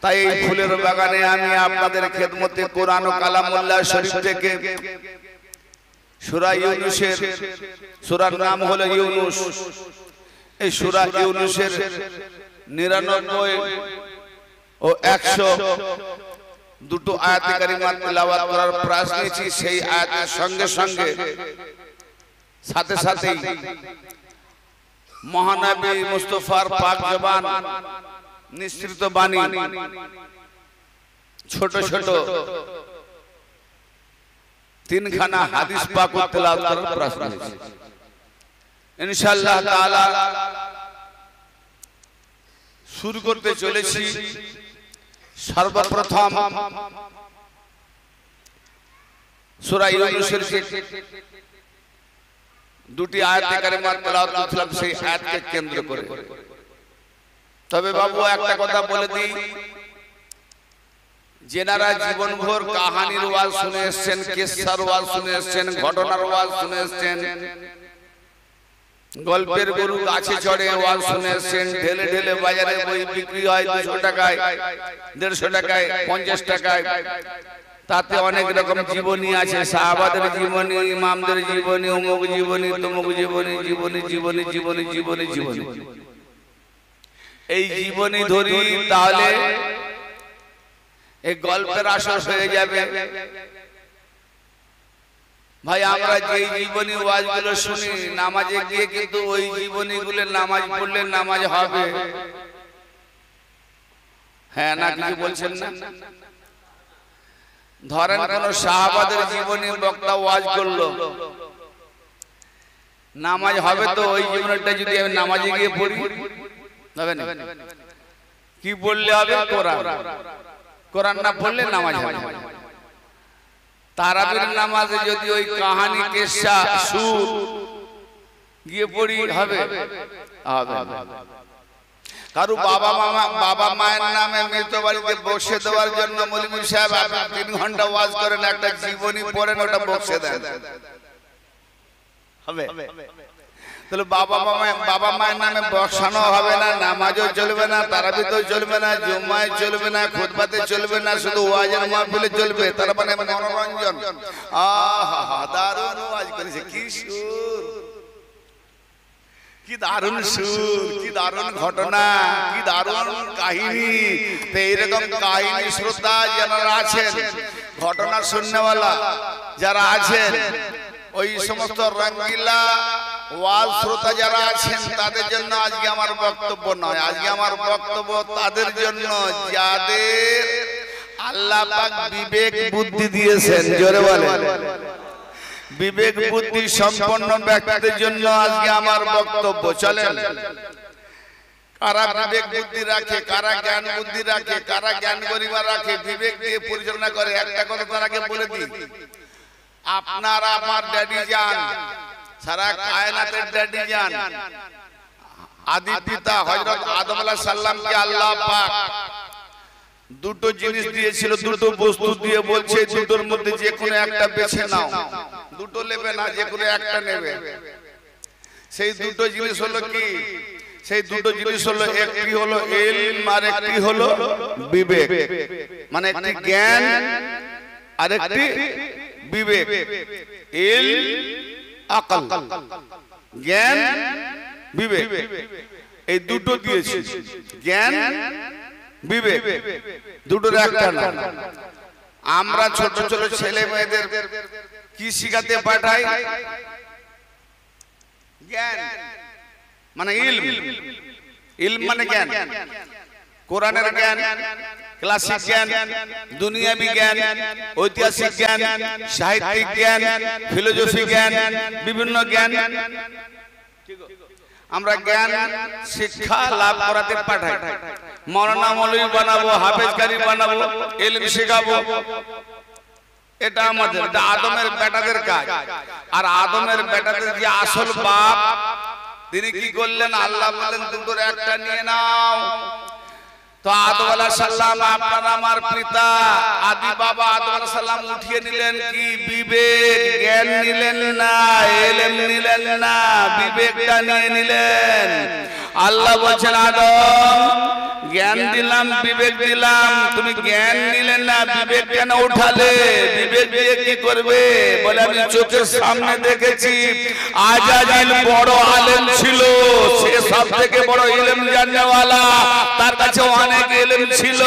তাই এই ফুলের বাগানে আমি আপনাদের খেদমতে কোরআন ও কালামুল্লাহ শরীফ থেকে সূরা ইউনূসের, সূরার নাম হলো ইউনূস। এই সূরা ইউনূসের 99 ও 100 দুটো আয়াতে কারিমা তেলাওয়াত করার প্রয়াস নিয়েছি। সেই আয়াতের সঙ্গে সঙ্গে সাথে সাথেই মহানবী মুস্তাফার পাক জবান নিঃসৃত বাণী ছোট ছোট তিনখানা হাদিস পাক তেলাওয়াত করার প্রয়াস নিয়েছি ইনশাআল্লাহ তাআলা। শুরু করতে চলেছি। সর্বপ্রথম সূরা ইউনূসের যে দুটি আয়াতে কারিমা তেলাওয়াত করলাম, সেই আয়াতকে কেন্দ্র করে। তবে বাবু একটা কথা বলে দিই, যেনারা জীবনভর কাহানির ওয়াজ শুনে এসছেন, কিসসার ওয়াজ শুনে এসছেন, ঘটনার ওয়াজ শুনে এসছেন, গল্পের গরু গাছে চড়ে ওয়াজ শুনে এসছেন, ঢেলে ঢেলে বাজারে বই বিক্রি হয় 200 টাকায়, 150 টাকায়, 50 টাকায়, তাতে অনেক রকম জীবনী আছে, সাহাবাদের জীবনী, ইমামদের জীবনী, অমুক জীবনী, তমুক জীবনী, জীবনী জীবনী জীবনী জীবনী জীবনী, এই জীবনী ধরি তাহলে এই গল্পের আসর হয়ে যাবে। ভাই আমরা যে জীবনী ওয়াজগুলো শুনি নামাজে গিয়ে, কিন্তু ওই জীবনীগুলো নামাজ পড়লে নামাজ হবে? হ্যাঁ না কিছু বলছেন না? ধরেন কোন সাহাবাদের জীবনী বক্তা ওয়াজ করলো, নামাজ হবে তো? ওই জীবনটা যদি আমি নামাজে গিয়ে পড়ি হবে না? কি বললে হবে? কোরআন। কোরআন না পড়লে নামাজ হবে না। তারাবির নামাজে যদি ওই কাহানি, কিসসা, সুর গিয়ে পড়ি হবে? হবে। কারু বাবা মায়ের নামে মৃত বাড়িতে বসে দেওয়ার জন্য মৌলভী সাহেব 3 ঘন্টা ওয়াজ করেন, একটা জীবনী পড়েন, ওটা বসে দেন, হবে? তাহলে বাবা মায়ের নামে বসানো হবে না, নামাজও চলবে না, তারাবিতেও চলবে না, জুম্মায় চলবে না, খুতবাতে চলবে না, শুধু ওয়াজের মাহফিলে চলবে। তার মানে মনোরঞ্জন। আহা দারুণ ওয়াজ করেছে, কি সুর, কি দারুণ সুর, কি দারুণ ঘটনা, কি দারুণ কাহিনী। তো এইরকম কাহিনী শ্রোতা যারা আছেন, ঘটনা শুননেওয়ালা যারা আছেন, ওই সমস্ত রঙ্গিলা ওয়াজ শ্রোতা যারা আছেন, তাদের জন্য আজকে আমার বক্তব্য নয়। আজকে আমার বক্তব্য তাদের জন্য যাদের আল্লাহ পাক বিবেক বুদ্ধি দিয়েছেন। জোরে বলেন, বিবেক বুদ্ধি সম্পন্ন ব্যক্তিদের জন্য আজকে আমার বক্তব্য। চলেন, কারা বিবেক বুদ্ধি রাখে, কারা জ্ঞান বুদ্ধি রাখে, কারা জ্ঞান গরিমা রাখে, বিবেক দিয়ে পরিচালনা করে, একটা কথা তার আগে বলে দিই। আপনার আমার ড্যাডি জান, সারা কায়নাতের ড্যাডি জান, আদি পিতা হযরত আদম আলাইহিস সালামকে আল্লাহ পাক দুটো জিনিস দিয়েছিল, দুটো বস্তু দিয়ে বলছে দুটোর মধ্যে যে কোনো একটা বেছে নাও। দুটো নেবে না, যে কোনো একটা নেবে। সেই দুটো জিনিস হলো কি? সেই দুটো জিনিস হলো, একটি হলো ইলম আর একটি হলো বিবেক, মানে একটি জ্ঞান আর একটি বিবেক। ইলম আকল, জ্ঞান বিবেক, এই দুটো দিয়েছে। জ্ঞান বিবেক দুটোর একটা না। আমরা ছোট ছোট ছেলে মেয়েদের কি শিখাতে পাঠাই? জ্ঞান মানে ইলম। ইলম মানে জ্ঞান, কোরআনের জ্ঞান, ক্লাসিক জ্ঞান, দুনিয়াবি জ্ঞান, ঐতিহাসিক জ্ঞান, সাহিত্যিক জ্ঞান, ফিলোসফি জ্ঞান, বিভিন্ন জ্ঞান আমরা জ্ঞান শিক্ষা লাভ করাতে পাঠাই। মাওলানা মৌলভী বানাবো, হাফেজ কারি বানাবো, ইলম শেখাবো, এটা আমাদের, এটা আদমের বেটাদের কাজ। আর আদমের বেটাদের যে আসল বাপ, তিনি কি করলেন? আল্লাহ বললেন দুটোর একটা নিয়ে নাও। তো আদম আলাইহিস সালাম আপনার আমার পিতা, আদি বাবা আদম আলাইহিস সালাম উঠিয়ে নিলেন কি? বিবেক, জ্ঞান নিলেন না, ইলম নিলেন না, বিবেকটা নিয়ে নিলেন। আল্লাহ বলেন আদম জ্ঞান দিলাম, বিবেক দিলাম, তুমি জ্ঞান নিলে না, বিবেক কেন উঠালে? বিবেক দিয়ে কি করবে? বলে আমি চোখের সামনে দেখেছি আজাজিল বড় আলেম ছিল, সে সব থেকে বড় ইলম জাননেওয়ালা, তার কাছে অনেক ইলম ছিল,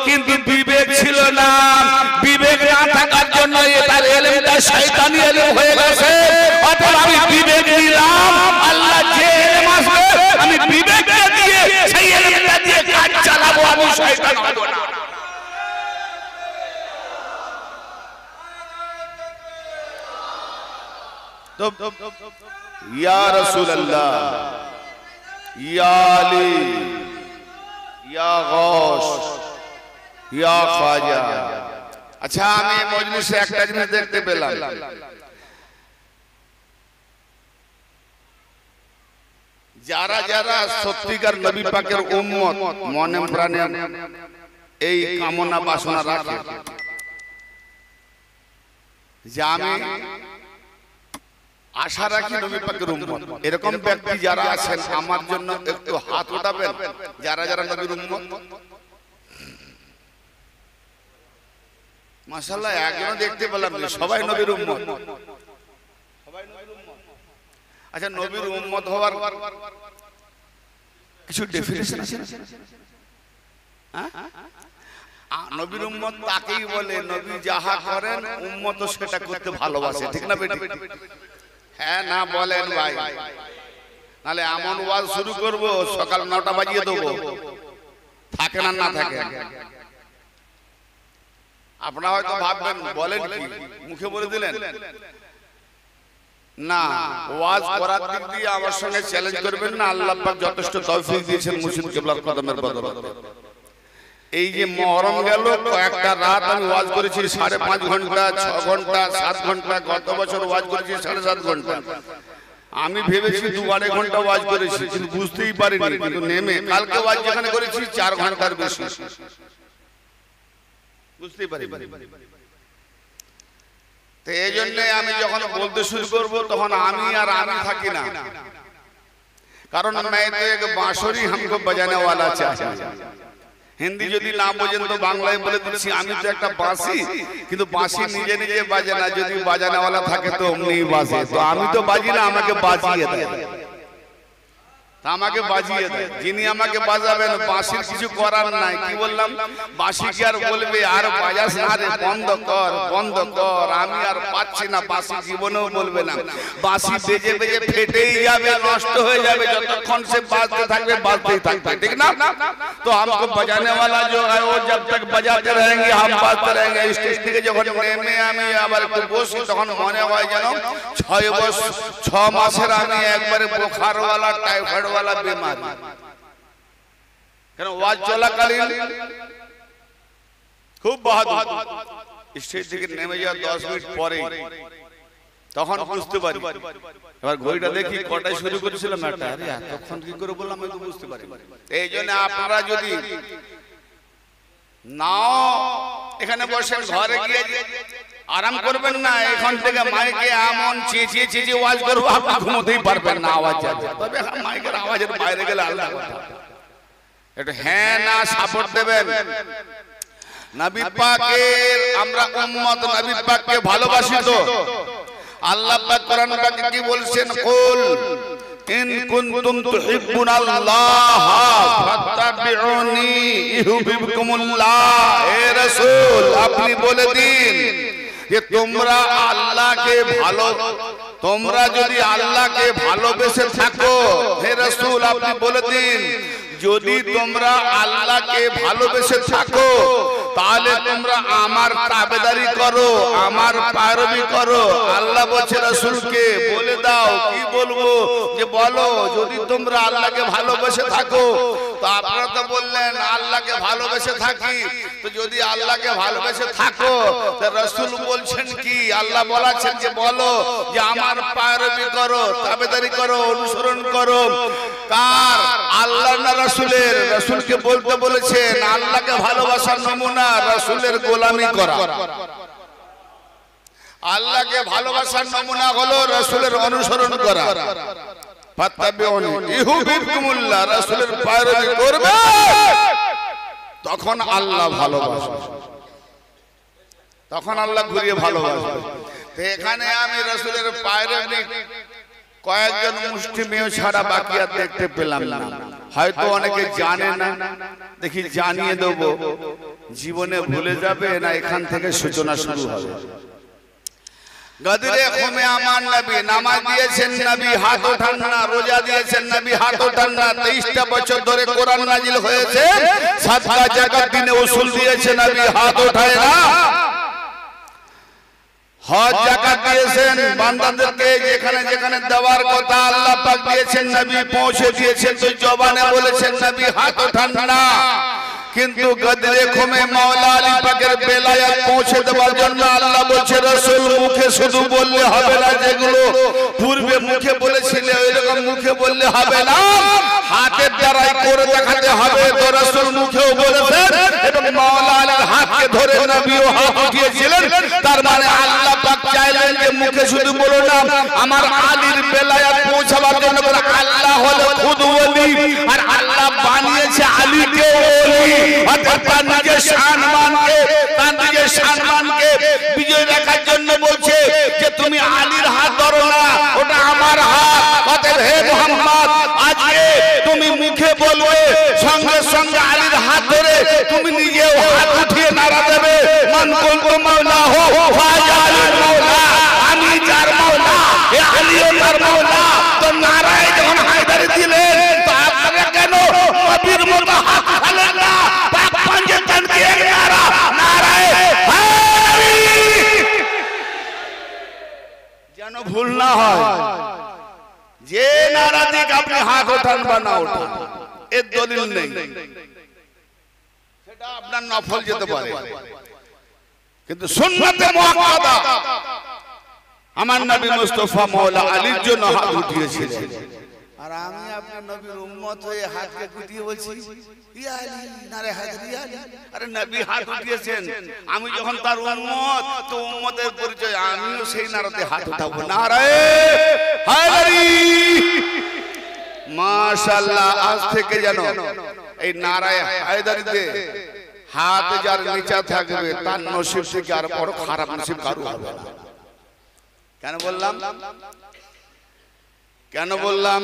কিন্তু বিবেক ছিল না। বিবেক না থাকার জন্য তার ইলমটা শয়তানি ইলম হয়ে গেছে। অতএব আমি বিবেক দিলাম, আল্লাহ যে ইলম আসবে আমি বিবেক দিয়ে সেই ইলমটা দিয়ে কাজ চালাবো, আমি শয়তান হব না। তো ইয়া রাসূলুল্লাহ, ইয়া আলী, ইয়া গৌস, ইয়া খাজা। আচ্ছা, আমি মজলিসে একটা জিনিস দেখতে পেলাম, যারা যারা সত্যিকার নবী পাকের উম্মত, মনে প্রাণে এই কামনা বাসনা রাখে যে আমি আশা রাখি নবী পাকের উম্মত। এরকম ব্যক্তি যারা আছেন আমার জন্য একটু হাত উঠাবেন, যারা যারা নবীর উম্মত। মাশাআল্লাহ, একজন দেখতে পেলাম না, সবাই নবীর উম্মত। আচ্ছা, নবীর উম্মত হওয়ার কিছু ডেফিনিশন আছে? নবীর উম্মত তাকেই বলে নবী যাহা করেন উম্মত সেটা করতে ভালোবাসে, ঠিক না বেটি? হ্যাঁ না বলেন ভাই, নাহলে এমন ওয়াজ শুরু করব সকাল 9টা বাজিয়ে দেবো, থাকে না না থাকে। আপনারা হয়তো ভাববেন বলেন কি, মুখে বলে দিলেন না। ওয়াজ করার দিক দিয়ে আমার সঙ্গে চ্যালেঞ্জ করবেন না, আল্লাহ পাক যথেষ্ট তৌফিক দিয়েছেন মুর্শিদ কিবলার কদমের বদৌলতে। এই যে মুহররম গেল, কয়েকটা রাত আমি ওয়াজ করেছি 5.5 ঘন্টা, 6 ঘন্টা, 7 ঘন্টা। গত বছর ওয়াজ করেছি 7.5 ঘন্টা। আমি ভেবেছি 2-2.5 ঘন্টা ওয়াজ করেছি, কিন্তু বুঝতেই পারিনি। কিন্তু নেমে কালকে ওয়াজ যেখানে করেছি 4 ঘন্টার বেশি, বুঝতেই পারি। তো এই জন্য আমি যখন বলতে শুরু করব তখন আমি আর আমি থাকি না, কারণ मैं तो एक बांसुरी हमको बजाने वाला चाहिए। হিন্দি যদি না বোঝেন তো বাংলায় বলে দিচ্ছি, আমি তো একটা বাঁশি, কিন্তু বাঁশি নিজে নিজে বাজে না, যদি বাজানেওয়ালা থাকে তো অমনিই বাজে। তো আমি তো বাজি না, আমাকে বাজিয়ে দেয়, আমাকে বাজিয়ে দেয়। যিনি আমাকে বাজাবেন বাঁশির কিছু করার নাই। কি বললাম? বাঁশি কি আর বলবে আর বাজাস না রে, বন্ধ কর বন্ধ কর, আমি আর পাচ্ছি না। বাঁশি জীবনেও বলবে না। বাঁশি বেজে বেজে ফেটেই যাবে, নষ্ট হয়ে যাবে, যতক্ষণ সে বাজতে থাকবে বাজতেই থাকবে, ঠিক না? তো हमको बजाने वाला जो है वो जब तक बजाते रहेंगे हम बाजते रहेंगे। स्टेज থেকে যখন নেমে আমি আবার একটু বসি তখন মনে হয় যেন 6 মাসের আমি একবারে বোখারওয়ালা টাইফয়েড वाला बीमारी। কেন ওয়াজ চলাকালীন খুব বাহাদুর, স্টেজ থেকে নেমে যাওয়ার 10 মিনিট পরে তখন বুঝতে পারি। এবার ঘড়িটা দেখি কটায় শুরু করেছিলাম, একটা আরে এতক্ষণ কি করে বললাম আমি তো বুঝতে পারি। এই জন্য আপনারা যদি নাও এখানে বসেন, ঘরে গিয়ে আরাম করবেন না। এখন থেকে মাইকে এমন চেঁচিয়ে চেঁচিয়ে ওয়াজ করবো আপনি ঘুমোতেই পারবেন না, আওয়াজ যাবে। তবে মাইকের আওয়াজের বাইরে গেলে আলাদা কথা। একটু হ্যাঁ না সাপোর্ট দেবেন। নবী পাকের আমরা উম্মত, নবী পাককে ভালোবাসি তো। আল্লাহ পাক কোরআন পাকে কি বলছেন? কুল ইন কুনতুম তুহিব্বুনাল্লাহ ফাত্তাবিউনি ইউহিব্বুকুমুল্লাহ। হে রাসূল, আপনি বলে দিন যে তোমরা আল্লাহকে তোমরা যদি আল্লাহকে ভালোবেসে থাকো, হে রাসূল আপনি বলে দিন যদি তোমরা আল্লাহকে ভালোবেসে থাকো তাহলে তোমরা আমার তাবেদারি করো, আমার পায়রবি করো। আল্লাহ বলছে রাসূলকে বলে দাও, কি বলবো? যে বলো যদি তোমরা আল্লাহকে ভালোবেসে থাকো। তো আপনারা তো বললেন আল্লাহকে ভালোবেসে থাকি, তো যদি আল্লাহকে ভালোবেসে থাকো তো রাসূল বলছেন কি? আল্লাহ বলেছেন যে বলো যে আমার পায়রবি করো, তাবেদারি করো, অনুসরণ করো। কার? আল্লাহ না রাসূলের? রাসূলকে বলতে বলেছেন আল্লাহকে ভালোবাসার নমুনা রাসূলের গোলামি করা। আল্লাহকে ভালোবাসার নমুনা হলো রাসূলের অনুসরণ করা। ফাত্তাবিউনি ইউহিব্বুকুমুল্লাহ, রাসূলের পায়রবি করবে তখন আল্লাহ ভালোবাসবে, তখন আল্লাহ ঘুরিয়ে ভালোবাসবে। তো এখানে আমি রাসূলের পায়রবি কয়েকজন মুষ্টিমেয় ছাড়া বাকি আর দেখতে পেলাম না। হয়তো অনেকে জানে না, দেখি জানিয়ে দেব। জীবনে ভুলে যাবে না, এখান থেকে সূচনা শুরু হবে। গদরে খুমে আমার নবী নামাজ দিয়েছেন, নবী হাত ওঠান না। রোজা দিয়েছেন, নবী হাত ওঠান না। 23টা বছর ধরে কোরআন নাজিল হয়েছে, সাদকা জাকাত দিনে উসুল দিয়েছে, নবী হাত ওঠায় না। হজ যাকাত দিয়েছেন, বান্দাদেরকে যেখানে যেখানে দেওয়ার কথা আল্লাহ পাক দিয়েছেন, নবী পৌঁছে দিয়েছেন। তো জবানে বলেছেন, নবী হাত ওঠান না। কিন্তু গদরে খুমে মাওলা আলী পাকের বেলায়াত পৌঁছে দেওয়ার জন্য আল্লাহ বলছে রাসূল মুখে শুধু বললে হবে না, যেগুলো পূর্বে মুখে বলেছিলে ওইরকম মুখে বললে হবে না, হাতের দ্বারাই করে দেখাতে হবে। তো রাসূল মুখেও বলেছেন এবং মাওলা আলীর হাতকে ধরে নবীও হাত উঠিয়েছিলেন। তার মানে আল্লাহ পাক চাইলেন যে মুখে শুধু বলো না আমার আলীর বেলায়াত পৌঁছাবার জন্য, আল্লাহ হলো খুদ ওলি আর আল্লাহ বানিয়েছে আলীকে ওলি। অর্থাৎ তার নিজের সম্মানকে বিজয় রাখার জন্য বলছে যে তুমি আলীর হাত ধরো না, ওটা আমার হাত। অতএব হে মুহাম্মদ, আজকে তুমি মুখে বলবে, সঙ্গে সঙ্গে আলীর হাত ধরে তুমি নিজেও হাত উঠিয়ে নারা দেবে, মান কুনতু মাওলাহু ফাজা আলীর মাওলা, আমি যার মাওলা এ আলীও তার মাওলা। তো নারায় যখন হায়দারি দিলেন তো আপনারা কেন নবীর মতো হাত উঠালেন না? পাক পাঞ্জে তানকে এক নারা, নারায় হায়দারি, যেন ভুল না হয়। যে নারা দিক আপনি হাত ওঠান বা না ওঠান, এর দলিল নেই, সেটা আপনার নফল যেতে পারে, কিন্তু সুন্নতে মুআক্কাদা আমার নবী মুস্তাফা মাওলা আলীর জন্য হাত উঠিয়েছিলেন। আর আমি আপনার নবীর উম্মত হয়ে হাতকে গুটিয়ে বলছি ইয়া আলী, নারে হায়দারি আলী। আরে নবী হাত উঠিয়েছেন, আমি যখন তার উম্মত, তো উম্মতের পরিচয় আমিও সেই নারাতে হাত উঠাবো, নারে হায়দারি। মাশাআল্লাহ, আজ থেকে যেন এই নারায়ে হায়দারিতে হাত যার নিচে থাকবে তার নসিব থেকে আর বড় খারাপ নসিব কারো হবে না। কেন বললাম?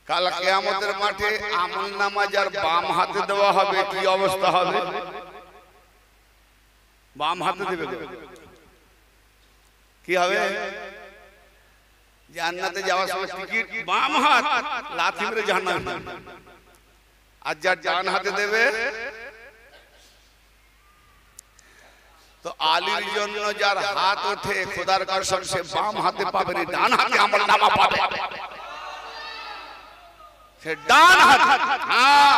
কাল কিয়ামতের মাঠে আমলনামা যার বাম হাতে দেওয়া হবে, কি অবস্থা হবে? বাম হাতে দেবে, কি হবে? জান্নাতে যাওয়ার সময় টিকিট বাম হাত, লাথি মেরে জাহান্নামে। আর যার ডান হাতে দেবে, তো আলীর জন্য যার হাত ওঠে খোদার কসম সে বাম হাতে পাবে না, ডান হাতে আমলনামা পাবে। সে ডান হাতে, হ্যাঁ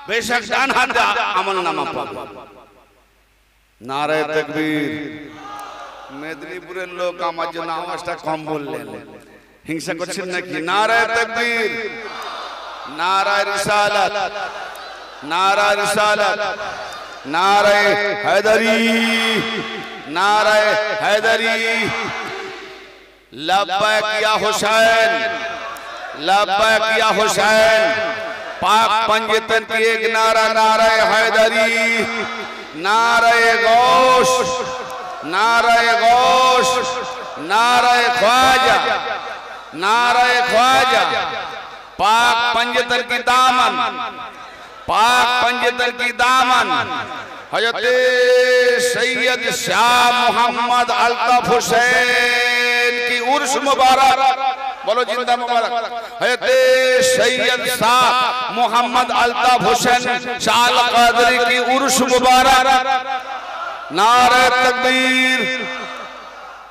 বেশক ডান হাতে আমলনামা পাবে। নারায়ে তাকবীর। মেদিনীপুরের লোক আমার জন্য আওয়াজটা কম বললেন, হিংসা করছেন নাকি? নারায়ে তাকবীর, নারায়ে রিসালাত, নারায়ে রিসালাত, নারায়ে হায়দারি, নারায়ে হায়দারি। লব্বাইক ইয়া হুসैन, लब्बैक या हुसैन। पाक पंजतन की एक नारा नाराए हैदरी, नाराए गौश, नाराए गौश, नाराए ख्वाजा, नाराए ख्वाजा। पाक पंजतन की दामन, पाक पंजतन की दामन हजरत सैयद शाह मोहम्मद अल्ताफ हुसैन की उर्स मुबारक, बोलो जिंदा मुबारक। हजरत सैयद शाह मोहम्मद अल्ताफ हुसैन शाह अल कादरी की उर्स मुबारक। नारे तकबीर,